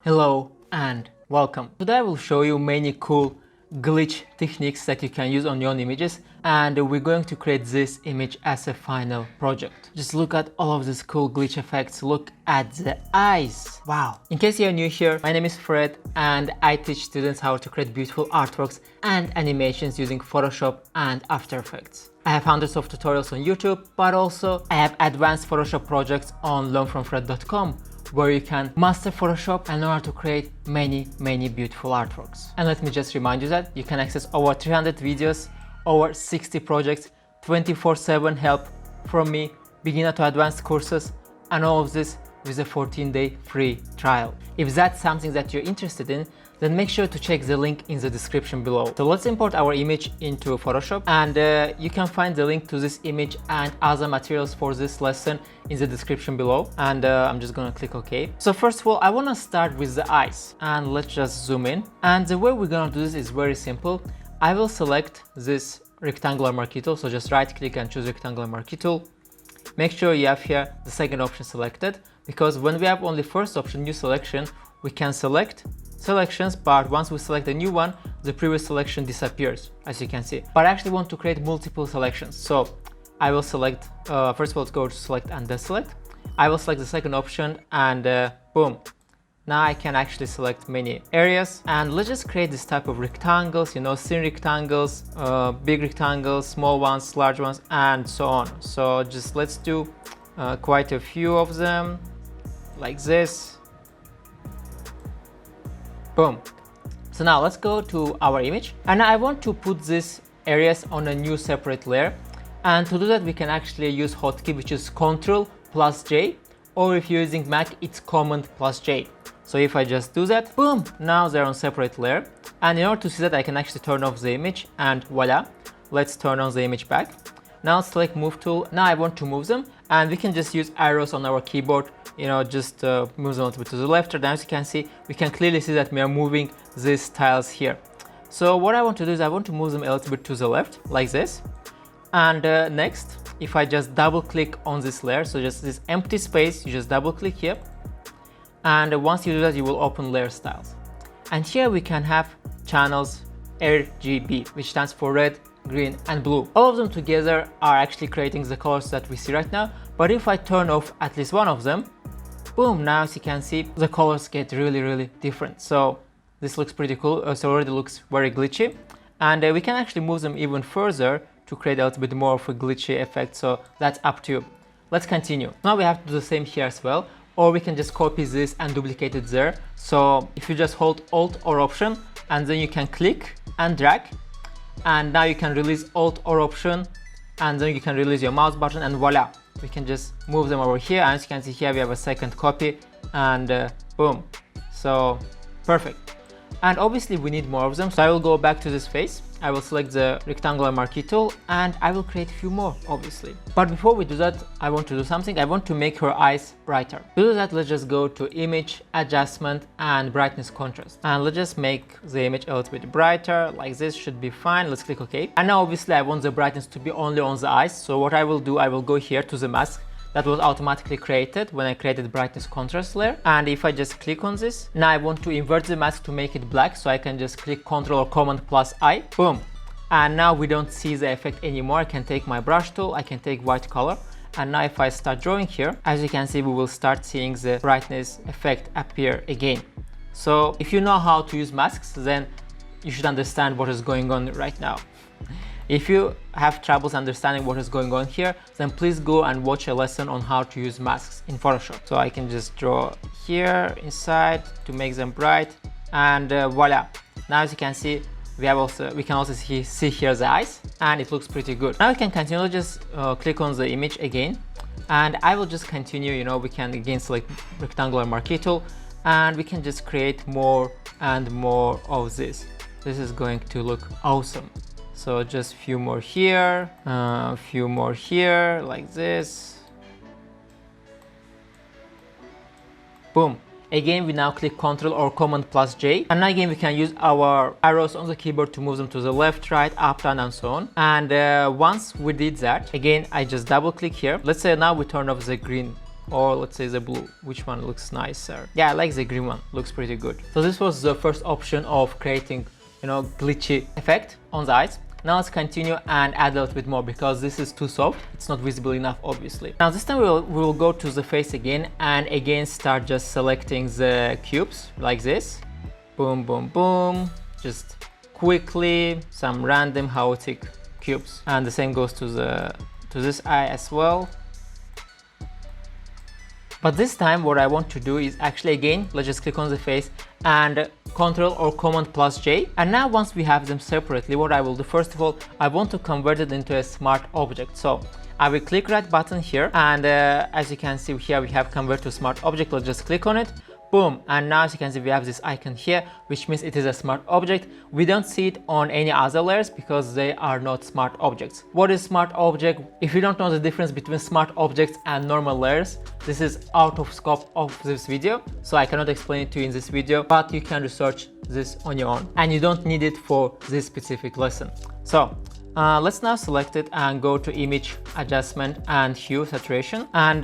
Hello and welcome. Today I will show you many cool glitch techniques that you can use on your own images, and we're going to create this image as a final project. Just look at all of these cool glitch effects. Look at the eyes. Wow. In case you're new here, my name is Fred and I teach students how to create beautiful artworks and animations using Photoshop and After Effects. I have hundreds of tutorials on YouTube, but also I have advanced Photoshop projects on learnfromfred.com, where you can master Photoshop and know how to create many beautiful artworks. And let me just remind you that you can access over 300 videos, over 60 projects, 24/7 help from me, beginner to advanced courses, and all of this with a 14-day free trial. If that's something that you're interested in, then make sure to check the link in the description below. So let's import our image into Photoshop, and you can find the link to this image and other materials for this lesson in the description below. And I'm just gonna click OK. So first of all, I wanna start with the eyes, and let's just zoom in. And the way we're gonna do this is very simple. I will select this rectangular marquee tool, so just right click and choose rectangular marquee tool. Make sure you have here the second option selected, because when we have only first option, new selection, we can select selections, but once we select a new one, the previous selection disappears, as you can see. But I actually want to create multiple selections, so I will select, first of all, let's go to select and deselect. I will select the second option, and boom. Now I can actually select many areas, and let's just create this type of rectangles, you know, thin rectangles, big rectangles, small ones, large ones, and so on. So just let's do quite a few of them, like this. Boom. So now let's go to our image, and I want to put these areas on a new separate layer. And to do that, we can actually use hotkey, which is Ctrl+J, or if you're using Mac, it's Command+J. So if I just do that, boom, now they're on separate layer. And in order to see that, I can actually turn off the image, and voila, let's turn on the image back. Now select move tool. Now I want to move them, and we can just use arrows on our keyboard, you know, just move them a little bit to the left or down. As you can see, we can clearly see that we are moving these tiles here. So what I want to do is I want to move them a little bit to the left, like this. And next, if I just double click on this layer, so just this empty space, you just double click here. And once you do that, you will open layer styles. And here we can have channels RGB, which stands for red, green, and blue. All of them together are actually creating the colors that we see right now. But if I turn off at least one of them, boom, now as you can see, the colors get really different. So this looks pretty cool. It already looks very glitchy. And we can actually move them even further to create a little bit more of a glitchy effect. So that's up to you. Let's continue. Now we have to do the same here as well. Or we can just copy this and duplicate it there. So if you just hold Alt or Option, and then you can click and drag, and now you can release Alt or Option, and then you can release your mouse button, and voila, we can just move them over here. And as you can see here, we have a second copy, and boom. So perfect. And obviously we need more of them, so I will go back to this face. I will select the rectangular marquee tool, and I will create a few more, obviously. But before we do that, I want to do something. I want to make her eyes brighter. To do that, let's just go to Image, Adjustment, and Brightness Contrast. And let's just make the image a little bit brighter, like this should be fine. Let's click OK. And now obviously I want the brightness to be only on the eyes. So what I will do, I will go here to the mask that was automatically created when I created brightness contrast layer. And if I just click on this, now I want to invert the mask to make it black, so I can just click Ctrl or Command+I, boom. And now we don't see the effect anymore. I can take my brush tool, I can take white color, and now if I start drawing here, as you can see, we will start seeing the brightness effect appear again. So if you know how to use masks, then you should understand what is going on right now. If you have troubles understanding what is going on here, then please go and watch a lesson on how to use masks in Photoshop. So I can just draw here inside to make them bright, and voila. Now as you can see, we can also see here the eyes, and it looks pretty good. Now we can continue. Just click on the image again, and I will just continue. You know, we can again select rectangular marquee tool, and we can just create more and more of this. This is going to look awesome. So just a few more here, a few more here, like this. Boom. Again, we now click Ctrl or Command+J, and now again we can use our arrows on the keyboard to move them to the left, right, up, down, and so on. And once we did that, again I just double click here. Let's say now we turn off the green or let's say the blue. Which one looks nicer? Yeah, I like the green one, looks pretty good. So this was the first option of creating, glitchy effect on the eyes. Now let's continue and add a little bit more, because this is too soft, it's not visible enough obviously. Now this time we will go to the face again, and again start just selecting the cubes like this. Boom, boom, boom. Just quickly some random chaotic cubes, and the same goes to this eye as well. But this time what I want to do is actually, again, let's just click on the face and Ctrl or Command plus J. And now once we have them separately, what I will do, first of all, I want to convert it into a smart object. So I will click right button here, and as you can see here we have convert to smart object. Let's just click on it. Boom, and now as you can see we have this icon here, which means it is a smart object. We don't see it on any other layers because they are not smart objects. What is smart object? If you don't know the difference between smart objects and normal layers, this is out of scope of this video, so I cannot explain it to you in this video, but you can research this on your own, and you don't need it for this specific lesson. So let's now select it and go to image adjustment and hue saturation, and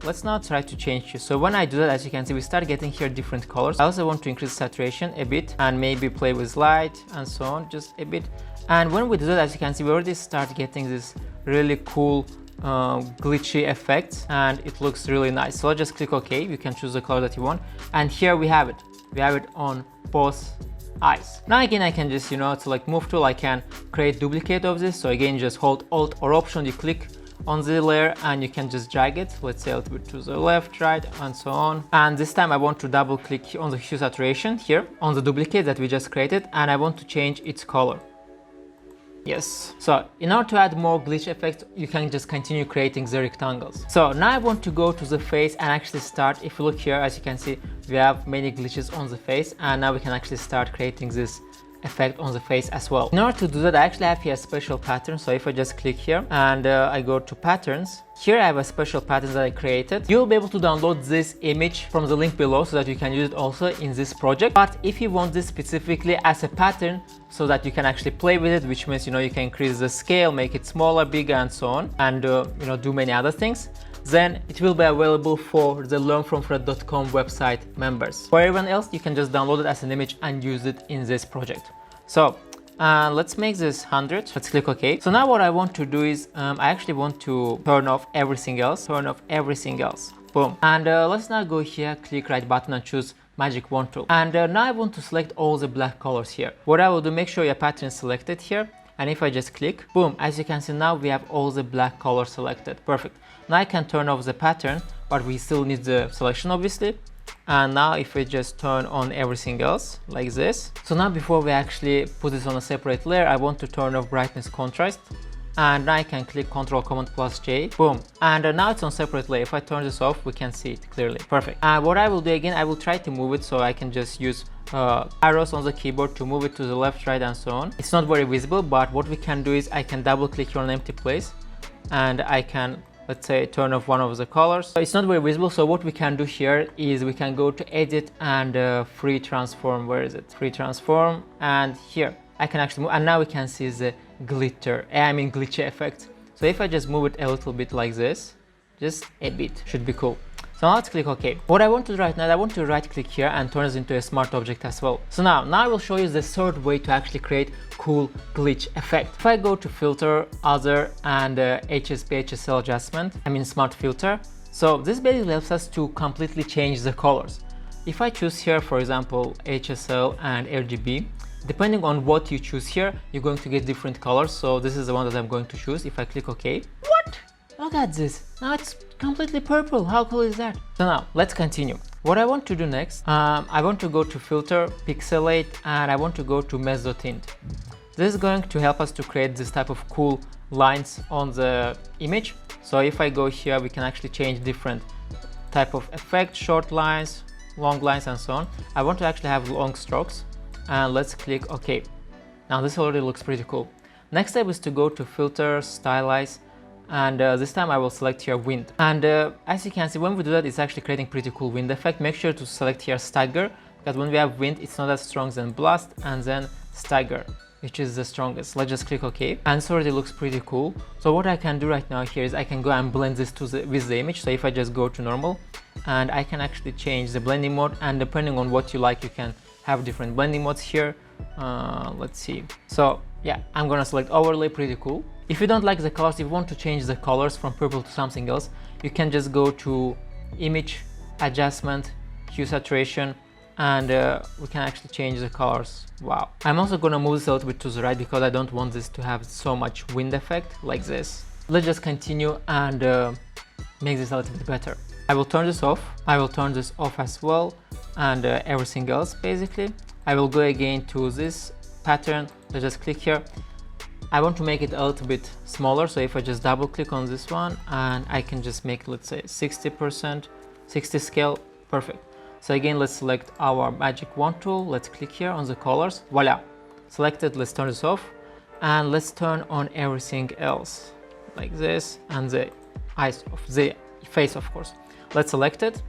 let's now try to change hue. So when I do that, as you can see, we start getting here different colors. I also want to increase saturation a bit and maybe play with light and so on, just a bit. And when we do that, as you can see, we already start getting this really cool glitchy effect, and it looks really nice. So let's just click OK. You can choose the color that you want, and here we have it. We have it on both eyes. Now again, I can just select move tool. I can create duplicate of this. So again, just hold Alt or Option, you click on the layer and you can just drag it, let's say a little bit to the left, right, and so on. And this time I want to double click on the hue saturation here on the duplicate that we just created, and I want to change its color. Yes. So in order to add more glitch effects, you can just continue creating the rectangles. So now I want to go to the face and actually start. If you look here, as you can see, we have many glitches on the face, and now we can actually start creating this effect on the face as well. In order to do that, I actually have here a special pattern. So if I just click here and I go to patterns, here I have a special pattern that I created. You'll be able to download this image from the link below so that you can use it also in this project. But if you want this specifically as a pattern so that you can actually play with it, which means you can increase the scale, make it smaller, bigger, and so on, and do many other things, then it will be available for the learnfromfred.com website members. For everyone else, you can just download it as an image and use it in this project. So let's make this 100. Let's click OK. So now what I want to do is I actually want to turn off everything else. Boom. And let's now go here, click right button and choose Magic Wand tool. And now I want to select all the black colors here. What I will do, make sure your pattern is selected here. And if I just click, boom, as you can see now we have all the black colors selected. Perfect. Now I can turn off the pattern, but we still need the selection obviously. And now if we just turn on everything else like this. So now before we actually put this on a separate layer, I want to turn off brightness contrast. And now I can click Ctrl Command plus J, boom. And now it's on separate layer. If I turn this off, we can see it clearly. Perfect. And what I will do again, I will try to move it, so I can just use arrows on the keyboard to move it to the left, right, and so on. It's not very visible, but what we can do is I can double click here on an empty place and I can, let's say, turn off one of the colors. So it's not very visible, so what we can do here is we can go to edit and free transform. Where is it? Free transform, and here I can actually move, and now we can see the glitchy effect. So if I just move it a little bit like this, just a bit, should be cool. So now let's click OK. What I want to do right now, I want to right click here and turn this into a smart object as well. So now I will show you the third way to actually create cool glitch effect. If I go to filter, other, and HSP HSL adjustment, smart filter. So this basically helps us to completely change the colors. If I choose here, for example, HSL and RGB, depending on what you choose here, you're going to get different colors. So this is the one that I'm going to choose. If I click OK, what? Look at this. Now it's completely purple. How cool is that? So now let's continue. What I want to do next, I want to go to filter, pixelate, and I want to go to meso tint. This is going to help us to create this type of cool lines on the image. So if I go here, we can actually change different type of effect, short lines, long lines, and so on. I want to actually have long strokes, and let's click OK. Now this already looks pretty cool. Next step is to go to filter, stylize, and this time I will select here wind. And as you can see, when we do that, it's actually creating pretty cool wind effect. Make sure to select here stagger, because when we have wind, it's not as strong than blast, and then stagger. which is the strongest. Let's just click OK, and so it looks pretty cool. So what I can do right now here is I can go and blend this with the image. So if I just go to normal, and I can actually change the blending mode, and depending on what you like, you can have different blending modes here. Let's see. So yeah, I'm gonna select overlay. Pretty cool. If you don't like the colors, if you want to change the colors from purple to something else, you can just go to image, adjustment, hue saturation, and we can actually change the colors. Wow. I'm also gonna move this a little bit to the right because I don't want this to have so much wind effect like this. Let's just continue and make this a little bit better. I will turn this off. I will turn this off as well, and everything else basically. I will go again to this pattern. Let's just click here. I want to make it a little bit smaller, so if I just double click on this one, and I can just make, let's say 60%, 60 scale, perfect. So again, let's select our magic wand tool. Let's click here on the colors. Voila, selected. Let's turn this off, and let's turn on everything else like this, and the eyes of the face, of course. Let's select it.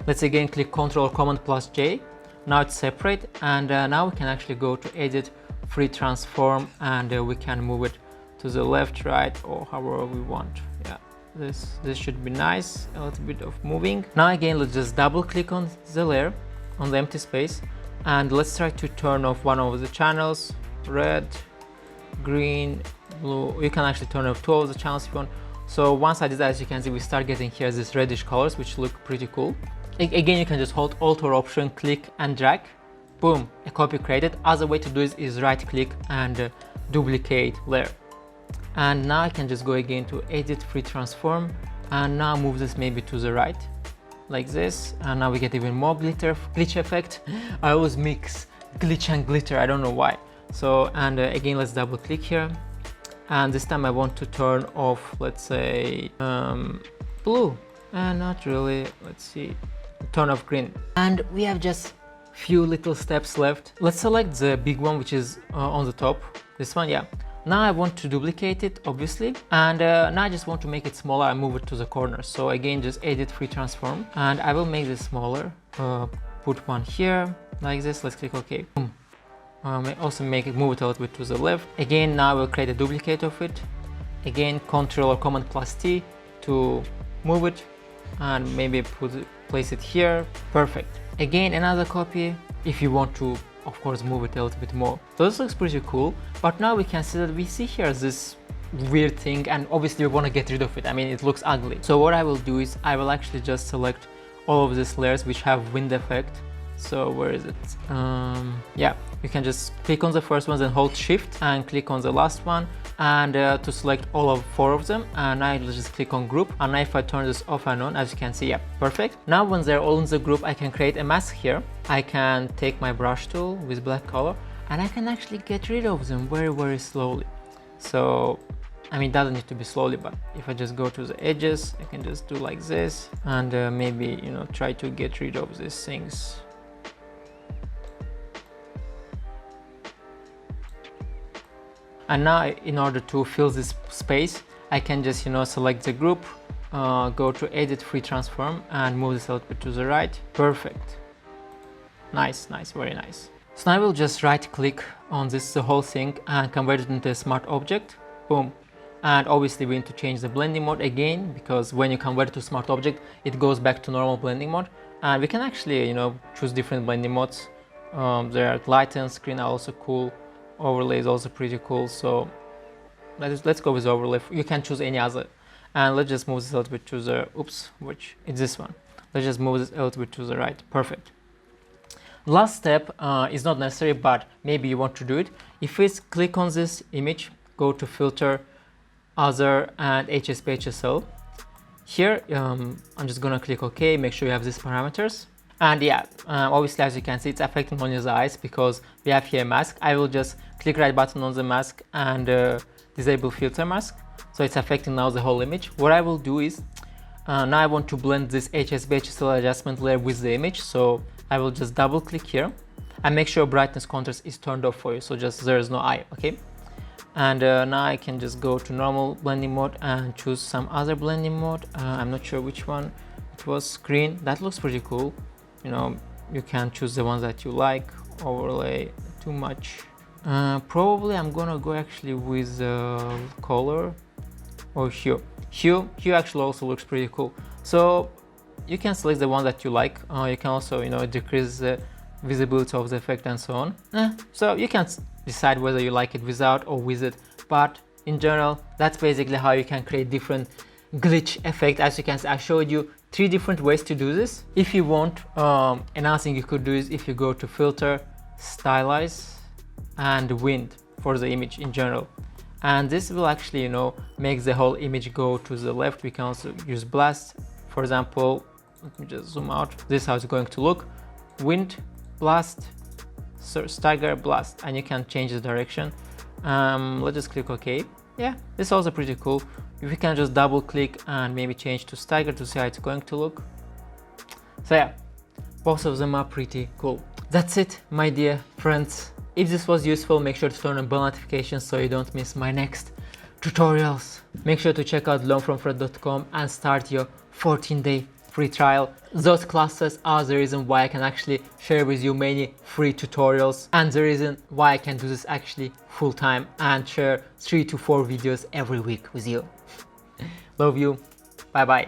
Let's again click Ctrl or Command plus J. Now it's separate, and now we can actually go to edit, free transform, and we can move it to the left, right, or however we want. Yeah, this should be nice. A little bit of moving. Now again, let's just double click on the layer, on the empty space, and let's try to turn off one of the channels. Red, green, blue. You can actually turn off two of the channels if you want. So once I did that, as you can see, we start getting here these reddish colors, which look pretty cool. Again, you can just hold Alt or Option, click and drag. Boom, a copy created. Other way to do it is right click and duplicate layer. And now I can just go again to edit, free transform, and now move this maybe to the right like this, and now we get even more glitch effect. I always mix glitch and glitter, I don't know why. So, and again, let's double click here, and this time I want to turn off, let's say blue, and not really, let's see, turn off green. And we have just few little steps left. Let's select the big one, which is on the top, this one. Yeah, now I want to duplicate it, obviously, and now I just want to make it smaller and move it to the corner. So again, just edit, free transform, and I will make this smaller, put one here like this. Let's click OK. Boom. Also move it a little bit to the left. Again, now I will create a duplicate of it. Again, Ctrl or Command plus T to move it, and maybe place it here. Perfect. Again, another copy if you want to, of course, move it a little bit more. So this looks pretty cool, but now we can see that we see here this weird thing, and obviously we want to get rid of it. I mean, it looks ugly. So what I will do is I will actually just select all of these layers which have wind effect. So where is it? Yeah, you can just click on the first one, then hold Shift and click on the last one, and to select all of 4 of them. And I will just click on group, and now if I turn this off and on, as you can see, yeah, perfect. Now when they're all in the group, I can create a mask here. I can take my brush tool with black color, and I can actually get rid of them very slowly. So I mean, it doesn't need to be slowly, but if I just go to the edges, I can just do like this, and maybe, you know, try to get rid of these things. And now, in order to fill this space, I can just, you know, select the group, go to edit, free transform, and move this a little bit to the right. Perfect. Nice, very nice. So now I will just right click on this, the whole thing, and convert it into a smart object. Boom. And obviously we need to change the blending mode again, because when you convert it to smart object, it goes back to normal blending mode. And we can actually, you know, choose different blending modes. There are light and screen are also cool. Overlay is also pretty cool. So let's go with overlay. You can choose any other. And let's just move this a little bit to the, which is this one. Let's just move this a little bit to the right. Perfect. Last step is not necessary, but maybe you want to do it. If we click on this image, go to filter, other, and HSP HSL. Here, I'm just gonna click OK, make sure you have these parameters. And yeah, obviously, as you can see, it's affecting only the eyes because we have here a mask. I will just click right button on the mask and disable filter mask. So it's affecting now the whole image. What I will do is, now I want to blend this HSP HSL adjustment layer with the image. So I will just double click here and make sure brightness contrast is turned off for you. So just there is no eye, okay? And now I can just go to normal blending mode and choose some other blending mode. I'm not sure which one it was. Screen, that looks pretty cool. You know, you can choose the ones that you like. Overlay, too much. Probably I'm gonna go actually with color or hue. Hue actually also looks pretty cool. So you can select the one that you like. You can also, decrease the visibility of the effect and so on. So you can decide whether you like it without or with it. But in general, that's basically how you can create different glitch effect. As you can see, I showed you 3 different ways to do this. If you want, another thing you could do is if you go to filter, stylize, and wind for the image in general. And this will actually, make the whole image go to the left. We can also use blast. For example, let me just zoom out. This is how it's going to look. Wind, blast, stagger, blast, and you can change the direction. Let's just click OK. Yeah, this is also pretty cool. If you can just double click and maybe change to stagger to see how it's going to look. So yeah, both of them are pretty cool. That's it, my dear friends. If this was useful, make sure to turn on bell notifications so you don't miss my next tutorials. Make sure to check out learnfromfred.com and start your 14-day free trial. Those classes are the reason why I can actually share with you many free tutorials, and the reason why I can do this actually full time and share 3 to 4 videos every week with you. Love you. Bye bye.